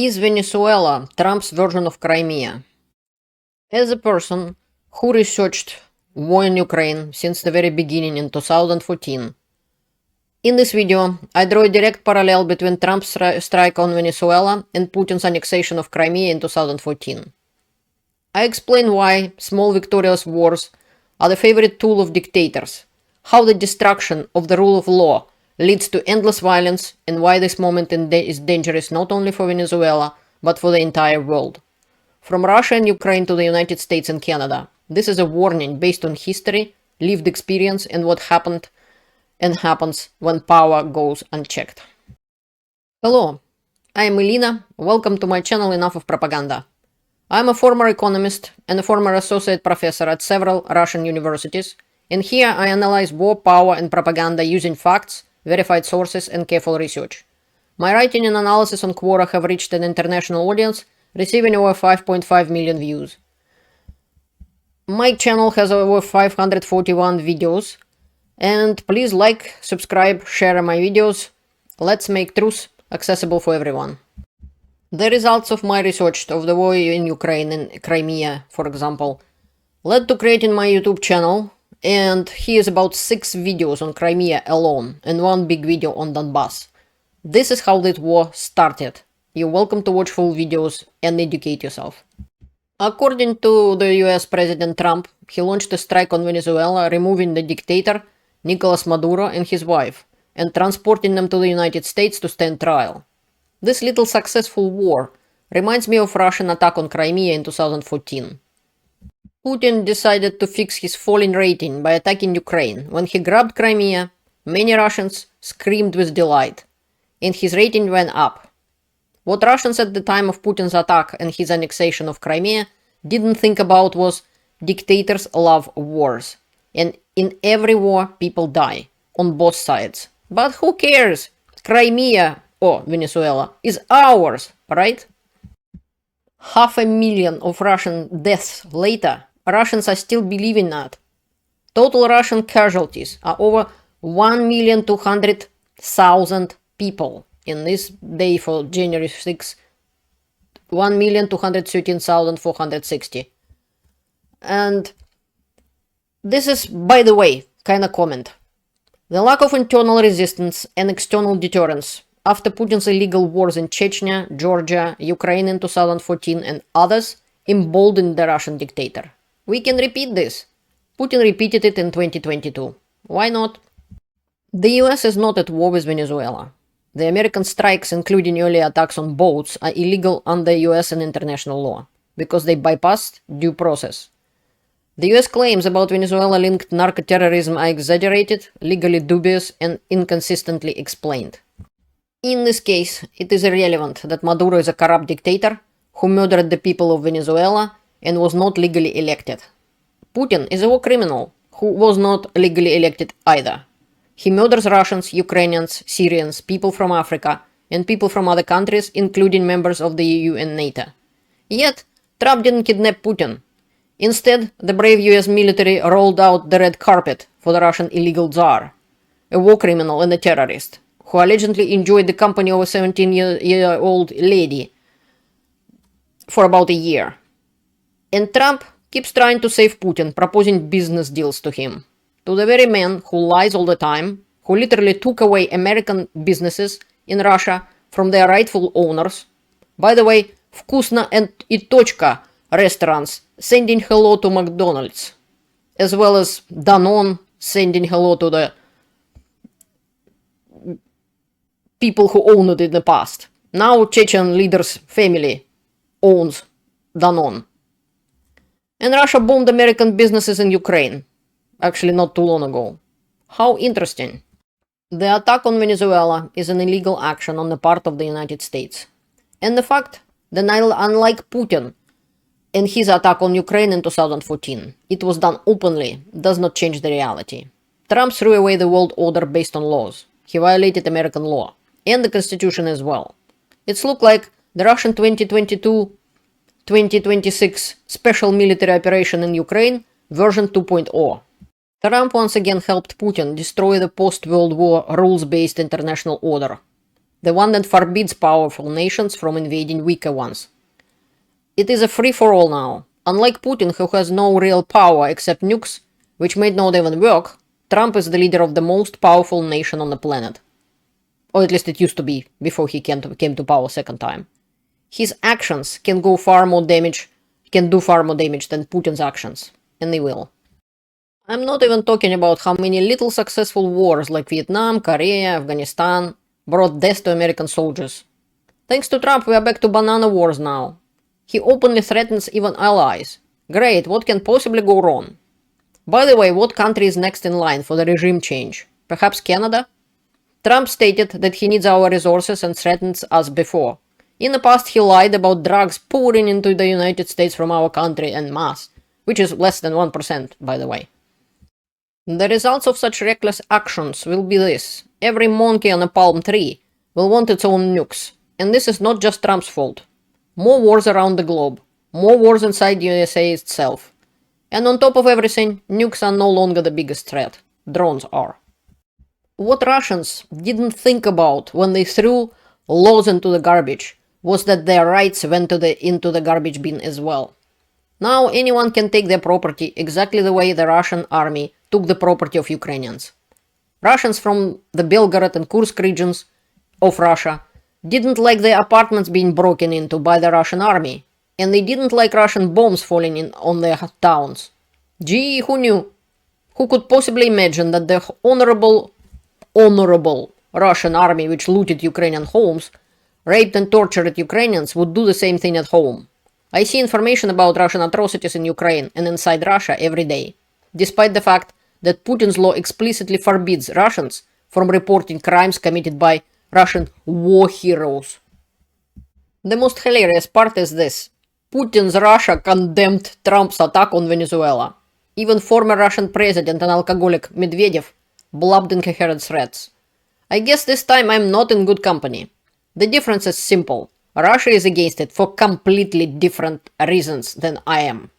Is Venezuela Trump's version of Crimea? As a person who researched war in Ukraine since the very beginning in 2014, in this video I draw a direct parallel between Trump's strike on Venezuela and Putin's annexation of Crimea in 2014. I explain why small victorious wars are the favorite tool of dictators, how the destruction of the rule of law leads to endless violence, and why this moment is dangerous not only for Venezuela, but for the entire world. From Russia and Ukraine to the United States and Canada, this is a warning based on history, lived experience, and what happened and happens when power goes unchecked. Hello, I am Elena. Welcome to my channel Enough of Propaganda. I am a former economist and a former associate professor at several Russian universities, and here I analyze war, power, and propaganda using facts, verified sources, and careful research. My writing and analysis on Quora have reached an international audience, receiving over 5.5 million views. My channel has over 541 videos, and please like, subscribe, share my videos. Let's make truth accessible for everyone. The results of my research of the war in Ukraine and Crimea, for example, led to creating my YouTube channel, and here's about 6 videos on Crimea alone and 1 big video on Donbass. This is how this war started. You're welcome to watch full videos and educate yourself. According to the US President Trump, he launched a strike on Venezuela, removing the dictator Nicolas Maduro and his wife, and transporting them to the United States to stand trial. This little successful war reminds me of Russian attack on Crimea in 2014. Putin decided to fix his falling rating by attacking Ukraine. When he grabbed Crimea, many Russians screamed with delight, and his rating went up. What Russians at the time of Putin's attack and his annexation of Crimea didn't think about was dictators love wars, and in every war people die, on both sides. But who cares? Crimea, or Venezuela, is ours, right? 500,000 of Russian deaths later, Russians are still believing that. Total Russian casualties are over 1,200,000 people. In this day for January 6, 1,213,460. And this is, by the way, kind of comment. The lack of internal resistance and external deterrence after Putin's illegal wars in Chechnya, Georgia, Ukraine in 2014 and others emboldened the Russian dictator. We can repeat this. Putin repeated it in 2022. Why not? The US is not at war with Venezuela. The American strikes, including early attacks on boats, are illegal under US and international law, because they bypassed due process. The US claims about Venezuela-linked narco-terrorism are exaggerated, legally dubious, and inconsistently explained. In this case, it is irrelevant that Maduro is a corrupt dictator who murdered the people of Venezuela and was not legally elected. Putin is a war criminal who was not legally elected either. He murders Russians, Ukrainians, Syrians, people from Africa, and people from other countries, including members of the EU and NATO. Yet, Trump didn't kidnap Putin. Instead, the brave US military rolled out the red carpet for the Russian illegal Tsar, a war criminal and a terrorist, who allegedly enjoyed the company of a 17-year-old lady for about a year. And Trump keeps trying to save Putin, proposing business deals to him. To the very man who lies all the time, who literally took away American businesses in Russia from their rightful owners. By the way, Вкусно and Itochka restaurants sending hello to McDonald's, as well as Danone sending hello to the people who owned it in the past. Now Chechen leader's family owns Danone. And Russia bombed American businesses in Ukraine. Actually, not too long ago. How interesting. The attack on Venezuela is an illegal action on the part of the United States. And the fact that unlike Putin and his attack on Ukraine in 2014, it was done openly, does not change the reality. Trump threw away the world order based on laws. He violated American law, and the Constitution as well. It's looked like the Russian 2022-2026 special military operation in Ukraine version 2.0. Trump once again helped Putin destroy the post-World War rules-based international order. the one that forbids powerful nations from invading weaker ones. It is a free-for-all now. Unlike Putin, who has no real power except nukes, which might not even work, Trump is the leader of the most powerful nation on the planet. Or at least it used to be, before he came to power second time. His actions can do far more damage than Putin's actions, and they will. I'm not even talking about how many little successful wars like Vietnam, Korea, Afghanistan brought death to American soldiers. Thanks to Trump, we are back to banana wars now. He openly threatens even allies. Great, what can possibly go wrong? By the way, what country is next in line for the regime change? Perhaps Canada? Trump stated that he needs our resources and threatens us before. In the past, he lied about drugs pouring into the United States from our country en masse, which is less than 1%, by the way. The results of such reckless actions will be this. Every monkey on a palm tree will want its own nukes. And this is not just Trump's fault. More wars around the globe. More wars inside the USA itself. And on top of everything, nukes are no longer the biggest threat. Drones are. What Russians didn't think about when they threw laws into the garbage was that their rights went into the garbage bin as well. Now anyone can take their property exactly the way the Russian army took the property of Ukrainians. Russians from the Belgorod and Kursk regions of Russia didn't like their apartments being broken into by the Russian army, and they didn't like Russian bombs falling in on their towns. Gee, who knew? Who could possibly imagine that the honorable Russian army which looted Ukrainian homes, raped and tortured Ukrainians would do the same thing at home? I see information about Russian atrocities in Ukraine and inside Russia every day, despite the fact that Putin's law explicitly forbids Russians from reporting crimes committed by Russian war heroes. The most hilarious part is this. Putin's Russia condemned Trump's attack on Venezuela. Even former Russian president and alcoholic Medvedev blabbed incoherent threats. I guess this time I'm not in good company. The difference is simple. Russia is against it for completely different reasons than I am.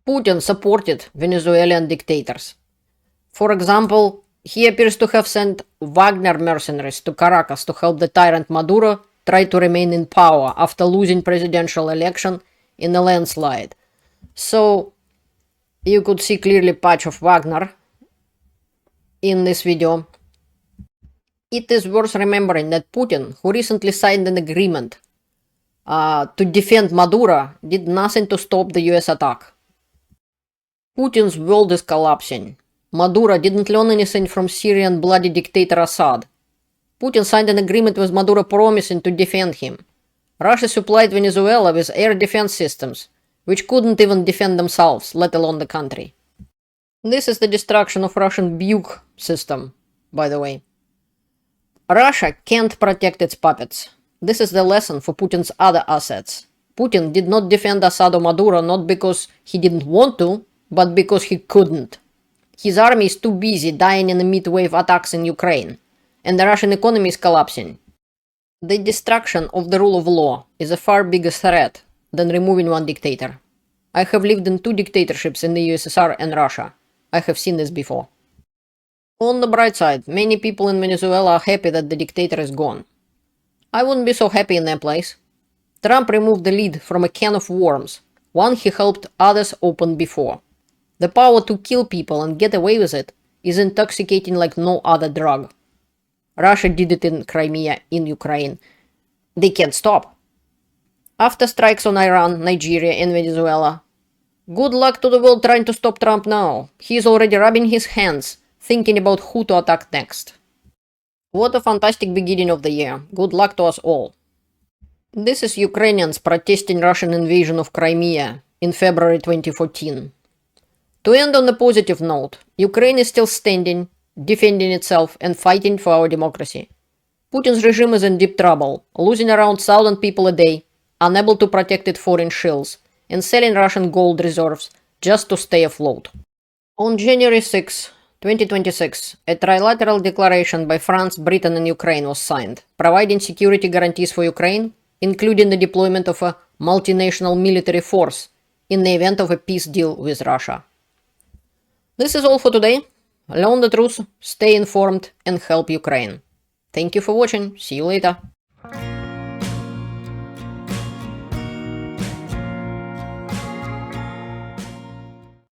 Putin supported Venezuelan dictators. For example, he appears to have sent Wagner mercenaries to Caracas to help the tyrant Maduro try to remain in power after losing presidential election in a landslide. So, you could see clearly patch of Wagner in this video. It is worth remembering that Putin, who recently signed an agreement to defend Maduro, did nothing to stop the US attack. Putin's world is collapsing. Maduro didn't learn anything from Syrian bloody dictator Assad. Putin signed an agreement with Maduro promising to defend him. Russia supplied Venezuela with air defense systems, which couldn't even defend themselves, let alone the country. This is the destruction of Russian Buk system, by the way. Russia can't protect its puppets. This is the lesson for Putin's other assets. Putin did not defend Assad or Maduro not because he didn't want to, but because he couldn't. His army is too busy dying in the mid-wave attacks in Ukraine, and the Russian economy is collapsing. The destruction of the rule of law is a far bigger threat than removing one dictator. I have lived in 2 dictatorships in the USSR and Russia. I have seen this before. On the bright side, many people in Venezuela are happy that the dictator is gone. I wouldn't be so happy in their place. Trump removed the lid from a can of worms, one he helped others open before. The power to kill people and get away with it is intoxicating like no other drug. Russia did it in Crimea, in Ukraine. They can't stop. After strikes on Iran, Nigeria and Venezuela, good luck to the world trying to stop Trump now. He is already rubbing his hands, thinking about who to attack next. What a fantastic beginning of the year. Good luck to us all. This is Ukrainians protesting Russian invasion of Crimea in February 2014. To end on a positive note, Ukraine is still standing, defending itself and fighting for our democracy. Putin's regime is in deep trouble, losing around 1,000 people a day, unable to protect its foreign shills, and selling Russian gold reserves just to stay afloat. On January 6, 2026, a trilateral declaration by France, Britain and Ukraine was signed, providing security guarantees for Ukraine, including the deployment of a multinational military force in the event of a peace deal with Russia. This is all for today. Learn the truth, stay informed, and help Ukraine. Thank you for watching. See you later.